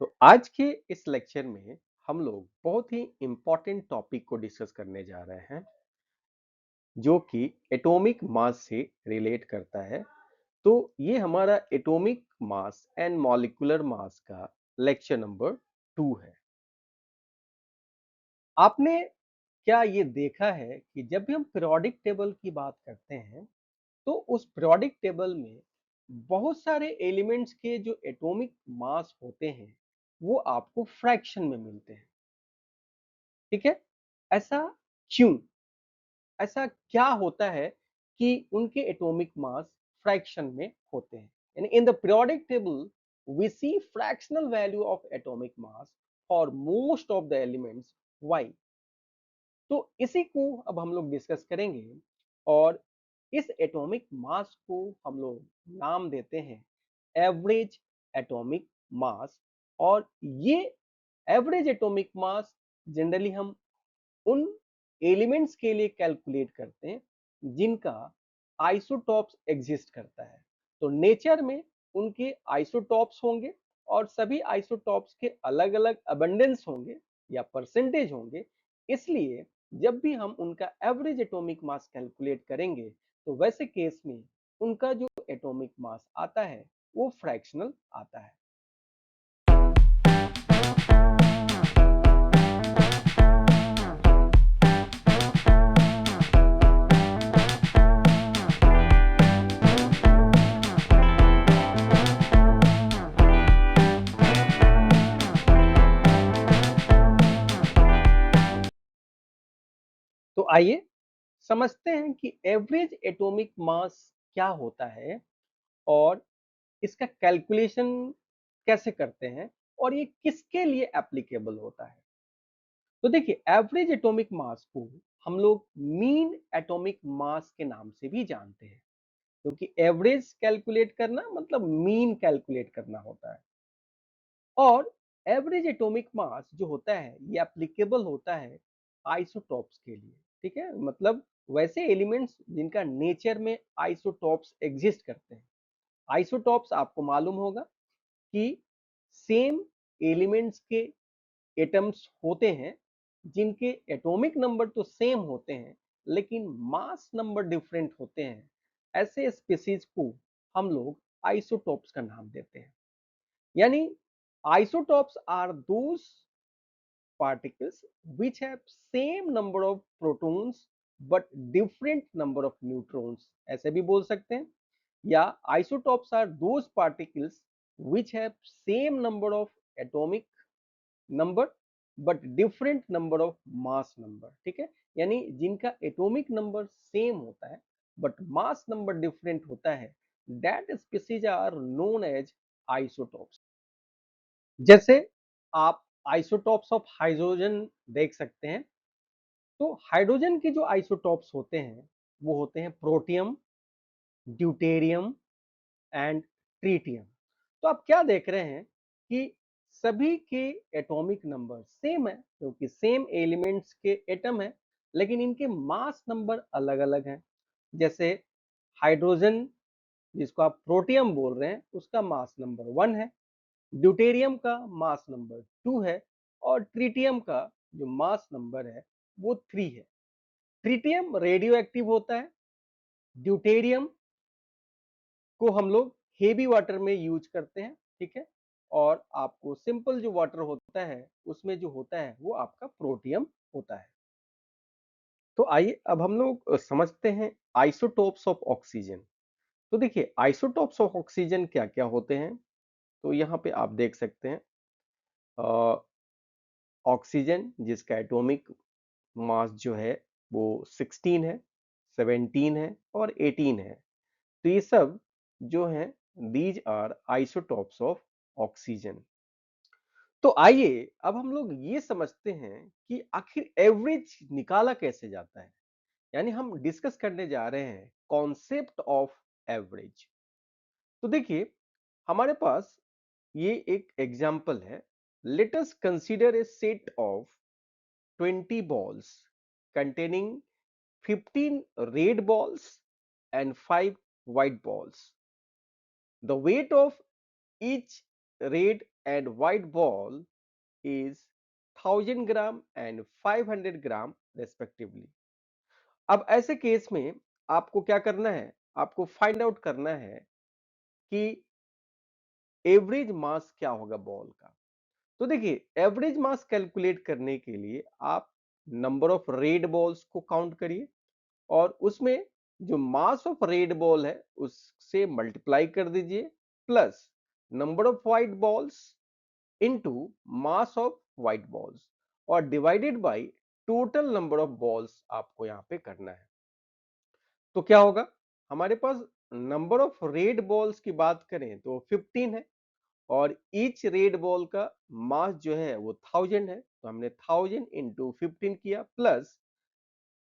तो आज के इस लेक्चर में हम लोग बहुत ही इम्पोर्टेंट टॉपिक को डिस्कस करने जा रहे हैं जो कि एटॉमिक मास से रिलेट करता है। तो ये हमारा atomic mass and molecular mass का लेक्चर नंबर 2 है। आपने क्या ये देखा है कि जब भी हम पीरियोडिक टेबल की बात करते हैं तो उस पीरियोडिक टेबल में बहुत सारे एलिमेंट्स के जो एटॉमिक मास होते हैं वो आपको फ्रैक्शन में मिलते हैं। ठीक है, ऐसा क्यों? ऐसा क्या होता है कि उनके एटॉमिक मास फ्रैक्शन में होते हैं? यानी in the periodic table we see fractional value of atomic mass for most of the elements. Why? तो इसी को अब हम लोग डिस्कस करेंगे और इस एटॉमिक मास को हम लोग नाम देते हैं एवरेज एटॉमिक मास। और ये एवरेज एटॉमिक मास जनरली हम उन एलिमेंट्स के लिए कैलकुलेट करते हैं जिनका आइसोटॉप्स एग्जिस्ट करता है। तो नेचर में उनके आइसोटॉप्स होंगे और सभी आइसोटॉप्स के अलग अलग अबंडेंस होंगे या परसेंटेज होंगे। इसलिए जब भी हम उनका एवरेज एटॉमिक मास कैलकुलेट करेंगे तो वैसे केस में उनका जो एटॉमिक मास आता है वो फ्रैक्शनल आता है। तो आइए समझते हैं कि एवरेज एटॉमिक मास क्या होता है और इसका कैलकुलेशन कैसे करते हैं और ये किसके लिए एप्लीकेबल होता है। तो देखिए, एवरेज एटॉमिक मास को हम लोग मीन एटॉमिक मास के नाम से भी जानते हैं, क्योंकि एवरेज कैलकुलेट करना मतलब मीन कैलकुलेट करना होता है। और एवरेज एटॉमिक मास जो होता है ये एप्लीकेबल होता है आइसोटॉप्स के लिए। ठीक है, मतलब वैसे एलिमेंट्स जिनका नेचर में आइसोटॉप्स एग्जिस्ट करते हैं। आइसोटॉप्स आपको मालूम होगा कि सेम एलिमेंट्स के एटम्स होते हैं जिनके एटॉमिक नंबर तो सेम होते हैं लेकिन मास नंबर डिफरेंट होते हैं। ऐसे स्पीशीज को हम लोग आइसोटॉप्स का नाम देते हैं। यानी isotopes are those particles which have same number of protons but different number of neutrons, ऐसे भी बोल सकते हैं। या isotopes are those particles which have same number of atomic number but different number of mass number। ठीक है, यानी जिनका एटॉमिक नंबर सेम होता है बट मास नंबर डिफरेंट होता है, that species are known as isotopes. जैसे आप आइसोटॉप्स ऑफ हाइड्रोजन देख सकते हैं। तो हाइड्रोजन के जो आइसोटॉप्स होते हैं वो होते हैं प्रोटियम, ड्यूटेरियम एंड ट्रीटियम। तो आप क्या देख रहे हैं कि सभी के एटॉमिक नंबर सेम है क्योंकि सेम एलिमेंट्स के एटम है, लेकिन इनके मास नंबर अलग अलग हैं। जैसे हाइड्रोजन जिसको आप प्रोटियम बोल रहे हैं उसका मास नंबर 1 है, ड्यूटेरियम का मास नंबर 2 है और ट्रीटियम का जो मास नंबर है वो 3 है। ट्रीटियम रेडियो एक्टिव होता है। ड्यूटेरियम को हम लोग हेवी वाटर में यूज करते हैं। ठीक है, और आपको सिंपल जो वाटर होता है उसमें जो होता है वो आपका प्रोटियम होता है। तो आइए अब हम लोग समझते हैं आइसोटोप्स ऑफ ऑक्सीजन। तो देखिए, आइसोटोप्स ऑफ ऑक्सीजन क्या क्या होते हैं। तो यहाँ पे आप देख सकते हैं ऑक्सीजन जिसका एटॉमिक मास जो है वो 16 है, 17 है और 18 है। तो ये सब जो हैं these are isotopes of oxygen. तो आइए अब हम लोग ये समझते हैं कि आखिर एवरेज निकाला कैसे जाता है। यानी हम डिस्कस करने जा रहे हैं कॉन्सेप्ट ऑफ एवरेज। तो देखिए, हमारे पास ये एक एग्जाम्पल है। Let us consider a set of 20 balls containing 15 red balls and 5 white balls. The weight of each red and white ball is 1000 gram and 500 gram respectively. अब ऐसे केस में आपको क्या करना है, आपको फाइंड आउट करना है कि एवरेज मास क्या होगा बॉल का। तो देखिए, एवरेज मास कैलकुलेट करने के लिए आप नंबर ऑफ रेड बॉल्स को काउंट करिए और उसमें जो मास ऑफ रेड बॉल है उससे मल्टीप्लाई कर दीजिए plus number of white balls into mass of white balls और divided by total number of balls आपको यहाँ पे करना है। तो क्या होगा, हमारे पास नंबर ऑफ रेड बॉल्स की बात करें तो 15 है और ईच रेड बॉल का मास जो है वो 1000 है, तो हमने 1000 इंटू 15 किया प्लस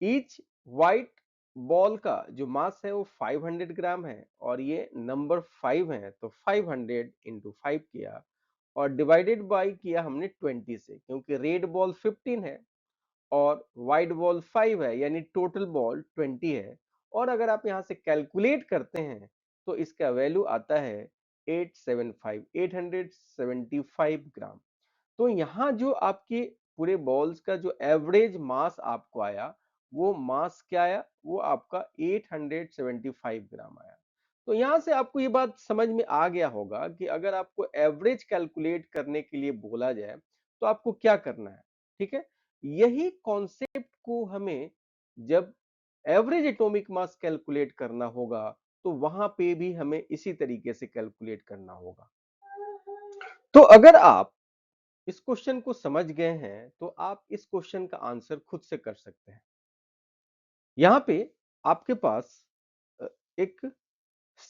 ईच व्हाइट बॉल का जो मास है वो 500 ग्राम है और ये नंबर 5 है तो 500 इंटू 5 किया और डिवाइडेड बाय किया हमने 20 से, क्योंकि रेड बॉल 15 है और वाइड बॉल 5 है यानी टोटल बॉल 20 है। और अगर आप यहाँ से कैलकुलेट करते हैं तो इसका वैल्यू आता है 875 ग्राम। तो यहाँ जो आपके पूरे बॉल्स का जो एवरेज मास आपको आया वो मास क्या आया, वो आपका 875 ग्राम आया। तो यहाँ से आपको ये बात समझ में आ गया होगा कि अगर आपको एवरेज कैलकुलेट करने के लिए बोला जाए तो आपको क्या करना है। ठीक है, यही कॉन्सेप्ट को हमें जब एवरेज एटॉमिक मास कैलकुलेट करना होगा तो वहां पे भी हमें इसी तरीके से कैलकुलेट करना होगा। तो अगर आप इस क्वेश्चन को समझ गए हैं तो आप इस क्वेश्चन का आंसर खुद से कर सकते हैं। यहाँ पे आपके पास एक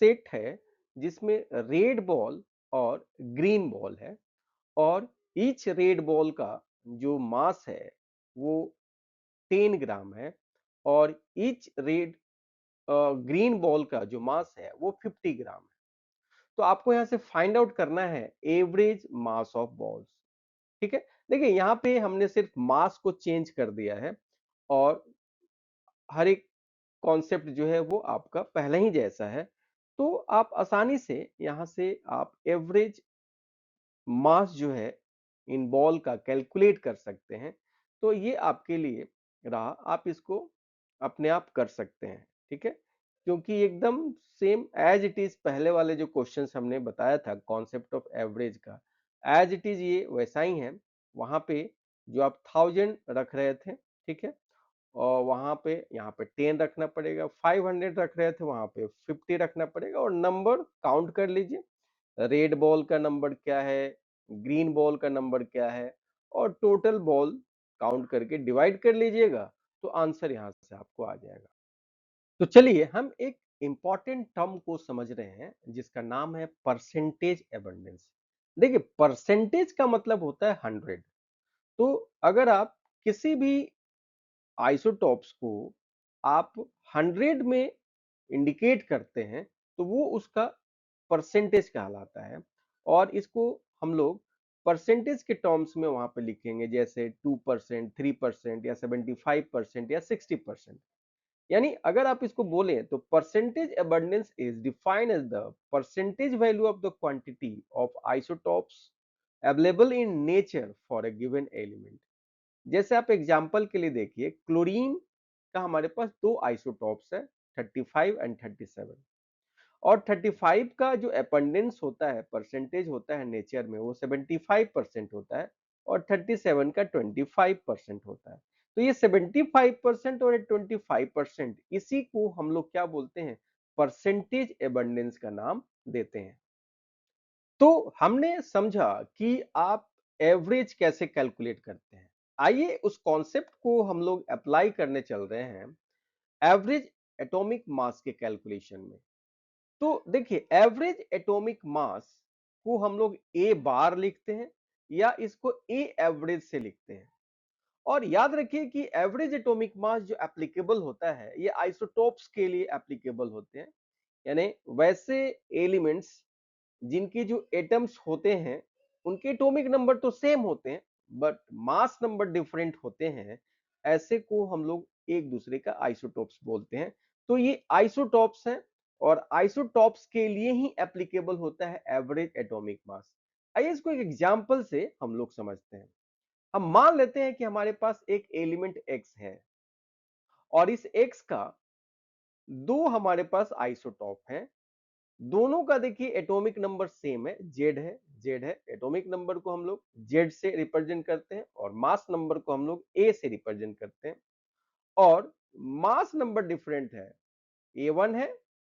सेट है जिसमें रेड बॉल और ग्रीन बॉल है और ईच रेड बॉल का जो मास है वो 10 ग्राम है और ईच रेड ग्रीन बॉल का जो मास है वो 50 ग्राम है। तो आपको यहाँ से फाइंड आउट करना है एवरेज मास ऑफ बॉल्स। ठीक है, देखिए यहाँ पे हमने सिर्फ मास को चेंज कर दिया है और हर एक कॉन्सेप्ट जो है वो आपका पहले ही जैसा है। तो आप आसानी से यहाँ से आप एवरेज मास जो है इन बॉल का कैलकुलेट कर सकते हैं। तो ये आपके लिए रहा, आप इसको अपने आप कर सकते हैं। ठीक है, क्योंकि एकदम सेम एज इट इज पहले वाले जो क्वेश्चंस हमने बताया था कॉन्सेप्ट ऑफ एवरेज का, एज इट इज ये वैसा ही है। वहां पे जो आप 1000 रख रहे थे, ठीक है, और वहां पे यहाँ पे 10 रखना पड़ेगा, 500 रख रहे थे वहां पे 50 रखना पड़ेगा और नंबर काउंट कर लीजिए, रेड बॉल का नंबर क्या है, ग्रीन बॉल का नंबर क्या है और टोटल बॉल काउंट करके डिवाइड कर लीजिएगा तो आंसर यहाँ से आपको आ जाएगा। तो चलिए हम एक इंपॉर्टेंट टर्म को समझ रहे हैं जिसका नाम है परसेंटेज एबंडेंस। देखिए, परसेंटेज का मतलब होता है 100। तो अगर आप किसी भी आइसोटॉप्स को आप 100 में इंडिकेट करते हैं तो वो उसका परसेंटेज कहलाता है और इसको हम लोग परसेंटेज के टर्म्स में वहां पे लिखेंगे, जैसे 2%, 3% या 75% या 60%। यानी अगर आप इसको बोले तो percentage abundance is defined as the percentage value of the quantity of isotopes available in nature for a given element. जैसे आप एग्जांपल के लिए देखिए, क्लोरीन का हमारे पास दो आइसोटॉप्स है, 35 एंड 37। और 35 का जो अबंडेंस होता है, परसेंटेज होता है नेचर में, वो 75% होता है और 37 का 25% होता है। तो ये 75% और 25%, इसी को हम लोग क्या बोलते हैं, परसेंटेज अबंडेंस का नाम देते हैं। तो हमने समझा कि आप एवरेज कैसे कैलकुलेट करते हैं। आइए उस कॉन्सेप्ट को हम लोग अप्लाई करने चल रहे हैं एवरेज एटॉमिक मास के कैलकुलेशन में। तो देखिए, एवरेज एटॉमिक मास को हम लोग ए बार लिखते हैं या इसको ए एवरेज से लिखते हैं। और याद रखिए कि एवरेज एटॉमिक मास जो एप्लीकेबल होता है ये आइसोटोप्स के लिए एप्लीकेबल होते हैं, यानी वैसे एलिमेंट्स जिनके जो एटम्स होते हैं उनके एटॉमिक नंबर तो सेम होते हैं बट मास नंबर डिफरेंट होते हैं, ऐसे को हम लोग एक दूसरे का आइसोटोप्स बोलते हैं। तो ये आइसोटोप्स हैं और आइसोटोप्स के लिए ही एप्लीकेबल होता है एवरेज एटॉमिक मास। आइए इसको एक एग्जाम्पल से हम लोग समझते हैं। हम मान लेते हैं कि हमारे पास एक एलिमेंट x है और इस x का दो हमारे पास आइसोटॉप हैं। दोनों का देखिए एटॉमिक नंबर सेम है, जेड है। एटॉमिक नंबर को हम लोग जेड से रिप्रेजेंट करते हैं और मास नंबर को हम लोग ए से रिप्रेजेंट करते हैं। और मास नंबर डिफरेंट है, A1 है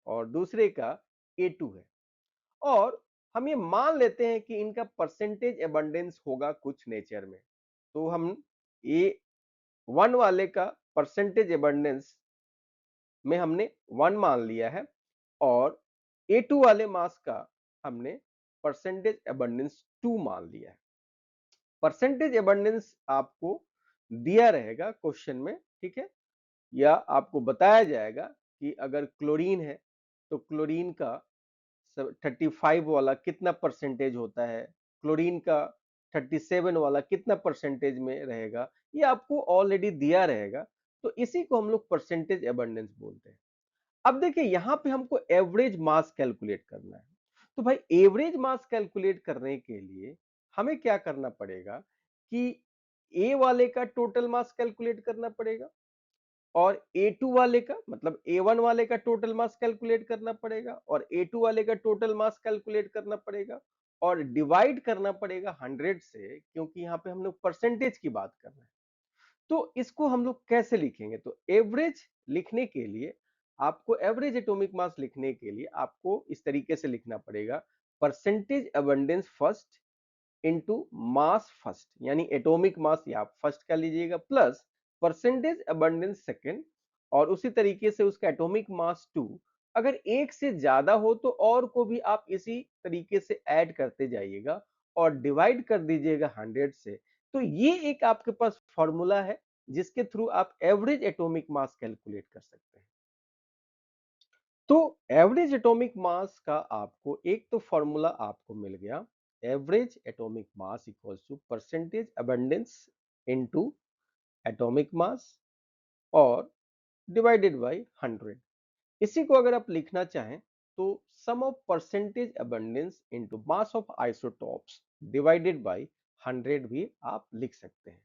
और दूसरे का A2 है। और हम ये मान लेते हैं कि इनका परसेंटेज एबंडेंस होगा कुछ नेचर में। तो हम A1 वाले का परसेंटेज एबंडेंस में हमने 1 मान लिया है और A2 वाले मास का हमने परसेंटेज एबंडेंस 2 मान लिया है। परसेंटेज एबंडेंस आपको दिया रहेगा क्वेश्चन में, ठीक है, या आपको बताया जाएगा कि अगर क्लोरीन है तो क्लोरीन का 35 वाला कितना परसेंटेज होता है, क्लोरीन का 37 वाला कितना परसेंटेज में रहेगा, ये आपको ऑलरेडी दिया रहेगा। तो इसी को हम लोग परसेंटेज एबंडेंस बोलते हैं। अब देखिए यहाँ पे हमको एवरेज मास कैलकुलेट करना है। तो भाई एवरेज मास कैलकुलेट करने के लिए हमें क्या करना पड़ेगा कि ए वाले का टोटल मास कैलकुलेट करना पड़ेगा और A2 वाले का मतलब A1 वाले का टोटल मास कैलकुलेट करना पड़ेगा और A2 वाले का टोटल मास कैलकुलेट करना पड़ेगा और डिवाइड करना पड़ेगा 100 से, क्योंकि यहाँ पे हम लोग परसेंटेज की बात कर रहे हैं। तो इसको हम लोग कैसे लिखेंगे? तो एवरेज लिखने के लिए आपको एवरेज एटॉमिक मास लिखने के लिए आपको इस तरीके से लिखना पड़ेगा, percentage abundance first into mass first, यानी एटॉमिक मास या आप फर्स्ट का लीजिएगा प्लस परसेंटेज अबंडेंस सेकंड और उसी तरीके से उसका एटॉमिक मास 2। अगर एक से ज्यादा हो तो और को भी आप इसी तरीके से ऐड करते जाइएगा और डिवाइड कर दीजिएगा 100 से। तो ये एक आपके पास फॉर्मूला है जिसके थ्रू आप एवरेज एटॉमिक मास कैलकुलेट कर सकते हैं। तो एवरेज एटॉमिक मास का आपको एक तो फॉर्मूला आपको मिल गया, average atomic mass equals to percentage abundance into atomic mass और डिवाइडेड बाय 100। इसी को अगर आप लिखना चाहें तो sum of percentage abundance into mass of isotopes divided by 100 भी आप लिख सकते हैं।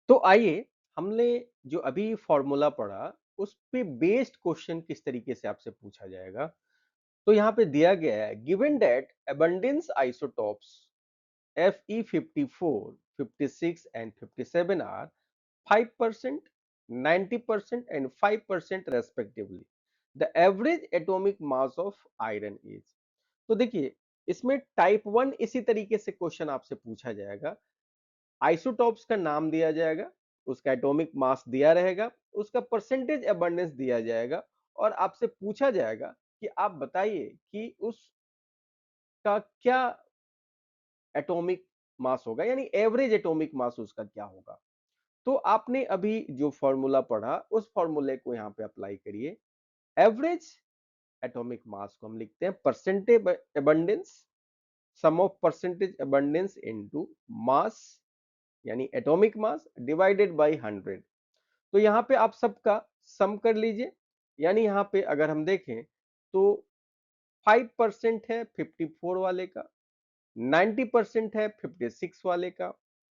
तो आइए हमने जो अभी फॉर्मूला पढ़ा उस पे बेस्ड क्वेश्चन किस तरीके से आपसे पूछा जाएगा। तो यहाँ पे दिया गया है, given that abundance isotopes Fe54, 56 and 57 are 5%, 90% and 5% respectively. The average atomic mass of iron is। तो देखिए इसमें टाइप 1 इसी तरीके से क्वेश्चन आपसे पूछा जाएगा। आइसोटॉप्स का नाम दिया जाएगा, उसका एटॉमिक मास दिया रहेगा, उसका परसेंटेज अबंडेंस दिया जाएगा और आपसे पूछा जाएगा कि आप बताइए कि उसका क्या एटॉमिक मास होगा, यानी एवरेज एटॉमिक मास उसका क्या होगा। तो आपने अभी जो फॉर्मूला पढ़ा उस फॉर्मूले को यहाँ पे अप्लाई करिए। एवरेज एटॉमिक मास को हम लिखते हैं percentage abundance, sum of percentage abundance into mass यानी एटॉमिक मास डिवाइडेड बाय 100। तो यहाँ पे आप सबका सम कर लीजिए, यानी यहाँ पे अगर हम देखें तो 5% है 54 वाले का, 90% है 56 वाले का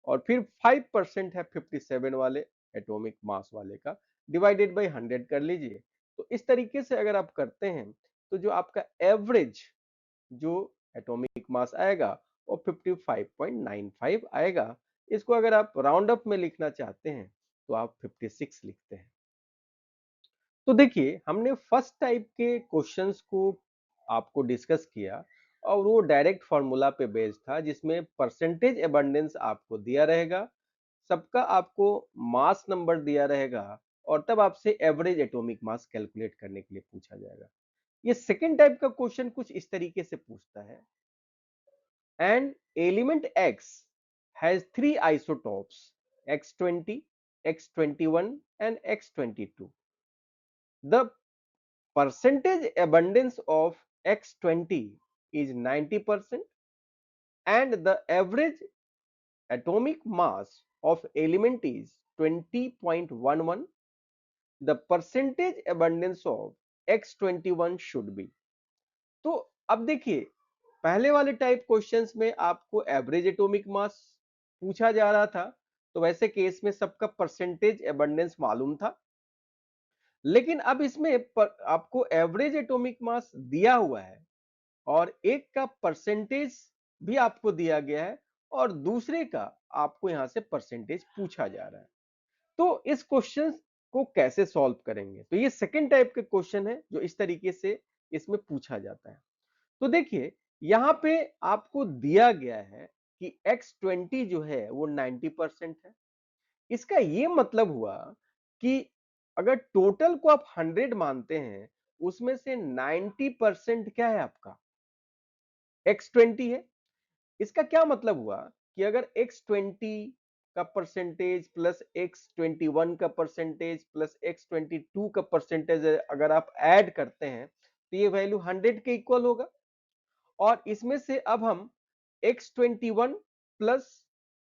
और फिर 5% है 57 वाले एटॉमिक मास वाले का, डिवाइडेड बाय 100 कर लीजिए। तो इस तरीके से अगर आप करते हैं तो जो आपका एवरेज जो एटॉमिक मास आएगा वो 55.95 आएगा। इसको अगर आप राउंड अप में लिखना चाहते हैं तो आप 56 लिखते हैं। तो देखिए हमने फर्स्ट टाइप के क्वेश्चंस को आपको डिस्कस किया और वो डायरेक्ट फॉर्मूला पे बेस्ड था जिसमें परसेंटेज अबंडेंस आपको दिया रहेगा, सबका आपको मास नंबर दिया रहेगा और तब आपसे एवरेज एटॉमिक मास कैलकुलेट करने के लिए पूछा जाएगा। ये सेकेंड टाइप का क्वेश्चन कुछ इस तरीके से पूछता है, and element X has three isotopes X20, X21 and X22. The percentage abundance of X20 is 90% and the average atomic mass of element is 20.11. The percentage abundance of X21 should be। तो अब देखिए पहले वाले type questions में आपको average atomic मास पूछा जा रहा था, तो वैसे केस में सबका परसेंटेज अबंडेंस मालूम था। लेकिन अब इसमें आपको एवरेज एटॉमिक मास दिया हुआ है और एक का परसेंटेज भी आपको दिया गया है और दूसरे का आपको यहां से परसेंटेज पूछा जा रहा है। तो इस क्वेश्चन को कैसे सॉल्व करेंगे? तो ये सेकंड टाइप के क्वेश्चन है जो इस तरीके से इसमें पूछा जाता है। तो देखिए यहाँ पे आपको दिया गया है कि x20 जो है वो 90% है। इसका ये मतलब हुआ कि अगर टोटल को आप 100 मानते हैं, उसमें से 90% क्या है आपका x20 है। इसका क्या मतलब हुआ कि अगर x20 का परसेंटेज प्लस x21 का परसेंटेज प्लस x22 का परसेंटेज अगर आप ऐड करते हैं तो ये वैल्यू 100 के इक्वल होगा। और इसमें से अब हम x21 प्लस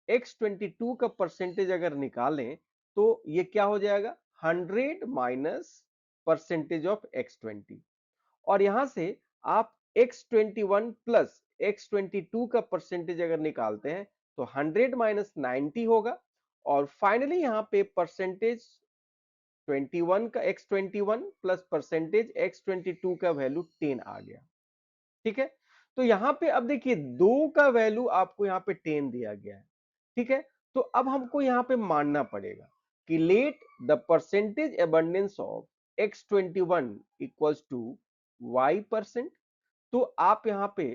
x22 का परसेंटेज अगर निकालें तो ये क्या हो जाएगा 100 माइनस परसेंटेज ऑफ x20। और यहां से आप x21 प्लस x22 का परसेंटेज अगर निकालते हैं तो 100 माइनस 90 होगा। और फाइनली यहां पे परसेंटेज 21 का x21 प्लस परसेंटेज x22 का वैल्यू 10 आ गया। ठीक है, तो यहां पे अब देखिए 2 का वैल्यू आपको यहां पे 10 दिया गया है। ठीक है, तो अब हमको यहां पे मानना पड़ेगा कि let the percentage abundance of x21 equals to y%। तो आप यहां पे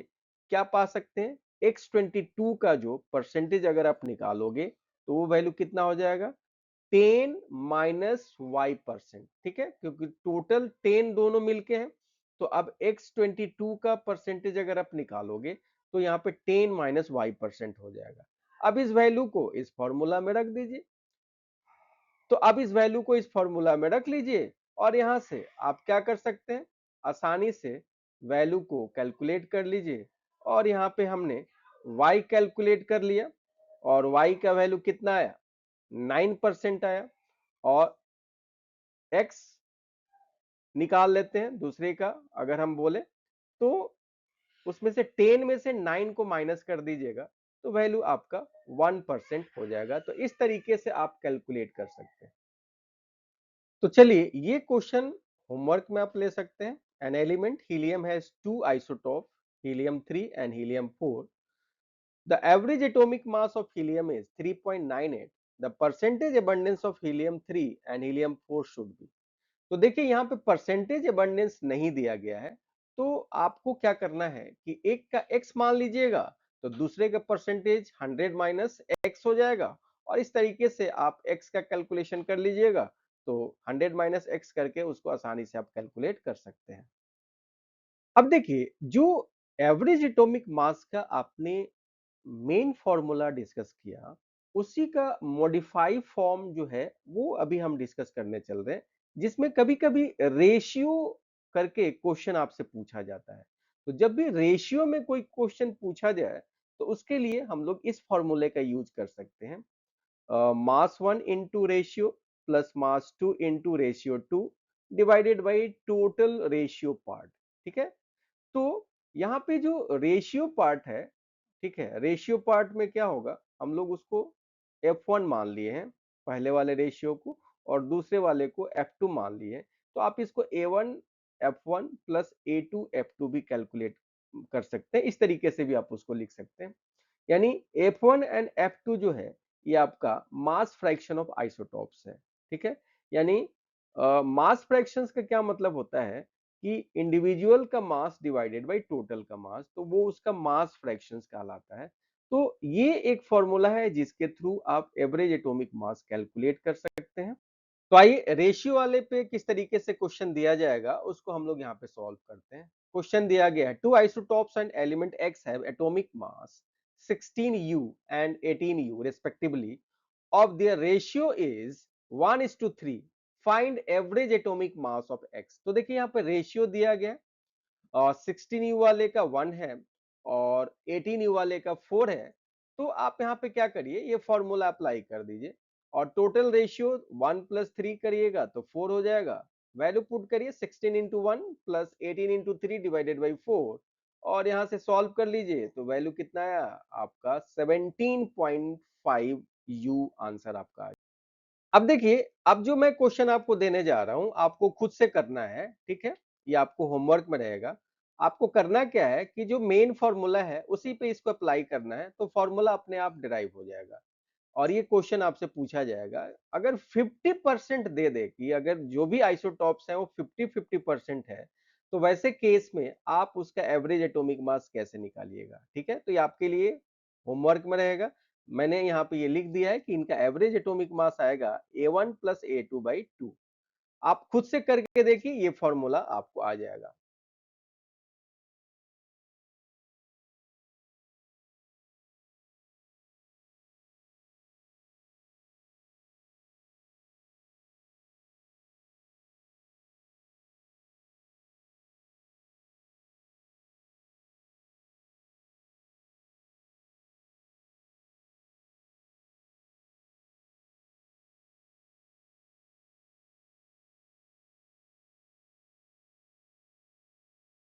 क्या पा सकते हैं x22 का जो परसेंटेज अगर आप निकालोगे तो वो वैल्यू कितना हो जाएगा 10 माइनस y%। ठीक है, क्योंकि टोटल 10 दोनों मिलके हैं। तो अब x22 का परसेंटेज अगर आप निकालोगे तो यहाँ पे 10 माइनस y% हो जाएगा। अब इस वैल्यू को इस फॉर्मूला में रख दीजिए। तो अब इस वैल्यू को इस फॉर्मूला में रख लीजिए और यहां से आप क्या कर सकते हैं आसानी से वैल्यू को कैलकुलेट कर लीजिए। और यहाँ पे हमने y कैलकुलेट कर लिया और y का वैल्यू कितना आया 9% आया। और x निकाल लेते हैं दूसरे का अगर हम बोले तो उसमें से 10 में से 9 को माइनस कर दीजिएगा तो वैल्यू आपका 1% हो जाएगा। तो इस तरीके से आप कैलकुलेट कर सकते हैं। तो चलिए ये क्वेश्चन होमवर्क में आप ले सकते हैं। An element helium has two isotope helium 3 and helium 4। The average atomic mass of helium is 3.98। The percentage abundance of helium 3 and helium 4 should be. तो देखिए यहाँ पे परसेंटेज अबंडेंस नहीं दिया गया है, तो आपको क्या करना है कि एक का x मान लीजिएगा तो दूसरे का परसेंटेज 100 माइनस x हो जाएगा। और इस तरीके से आप x का कैलकुलेशन कर लीजिएगा तो 100 माइनस x करके उसको आसानी से आप कैलकुलेट कर सकते हैं। अब देखिए जो एवरेज एटॉमिक मास का आपने मेन फॉर्मूला डिस्कस किया उसी का मॉडिफाई फॉर्म जो है वो अभी हम डिस्कस करने चल रहे हैं, जिसमें कभी कभी रेशियो करके क्वेश्चन आपसे पूछा जाता है। तो जब भी रेशियो में कोई क्वेश्चन पूछा जाए तो उसके लिए हम लोग इस फॉर्मूले का यूज कर सकते हैं। मास 1 into ratio plus mass 2 into ratio 2 divided by total ratio part. ठीक है, तो यहाँ पे जो रेशियो पार्ट है, ठीक है, रेशियो पार्ट में क्या होगा हम लोग उसको F1 मान लिए हैं पहले वाले रेशियो को और दूसरे वाले को F2 मान लिए हैं। तो आप इसको A1 F1 plus A2 F2 भी कैलकुलेट कर सकते हैं। इस तरीके से भी आप उसको लिख सकते हैं। यानी F1 एंड F2 जो है ये आपका मास फ्रैक्शन ऑफ आइसोटॉप्स है। ठीक है, यानी मास फ्रैक्शंस का क्या मतलब होता है कि इंडिविजुअल का मास डिवाइडेड बाय टोटल का मास, तो वो उसका मास फ्रैक्शंस कहलाता है। तो ये एक फॉर्मूला है जिसके थ्रू आप एवरेज एटॉमिक मास कैलकुलेट कर सकते हैं। तो आइए रेशियो वाले पे किस तरीके से क्वेश्चन दिया जाएगा उसको हम लोग यहाँ पे सॉल्व करते हैं। क्वेश्चन दिया गया है two isotopes and element X have atomic mass 16U and 18U respectively of their ratio is 1:3। find average atomic mass of x। तो देखिए यहाँ पे रेशियो दिया गया है और 16U वाले का 1 है और 18U वाले का 4 है। तो आप यहाँ पे क्या करिए ये फॉर्मूला अप्लाई कर दीजिए और टोटल रेशियो 1 प्लस 3 करिएगा तो 4 हो जाएगा। वैल्यू पुट करिए 16 into 1 plus 18 into 3 divided by 4 और यहाँ से सॉल्व कर लीजिए तो वैल्यू कितना आया आपका 17.5 यू आंसर आपका आया। अब देखिए, अब जो मैं क्वेश्चन आपको देने जा रहा हूं आपको खुद से करना है, ठीक है, ये आपको होमवर्क में रहेगा। आपको करना क्या है कि जो मेन फॉर्मूला है उसी पे इसको अप्लाई करना है, तो फॉर्मूला अपने आप डिराइव हो जाएगा। और ये क्वेश्चन आपसे पूछा जाएगा, अगर 50% दे दे कि अगर जो भी आइसोटॉप्स हैं वो 50-50% है, तो वैसे केस में आप उसका एवरेज एटॉमिक मास कैसे निकालिएगा, ठीक है? तो ये आपके लिए होमवर्क में रहेगा। मैंने यहाँ पे ये लिख दिया है कि इनका एवरेज एटॉमिक मास आएगा A1 + A2/2। आप खुद से करके देखिए, ये फॉर्मूला आपको आ जाएगा।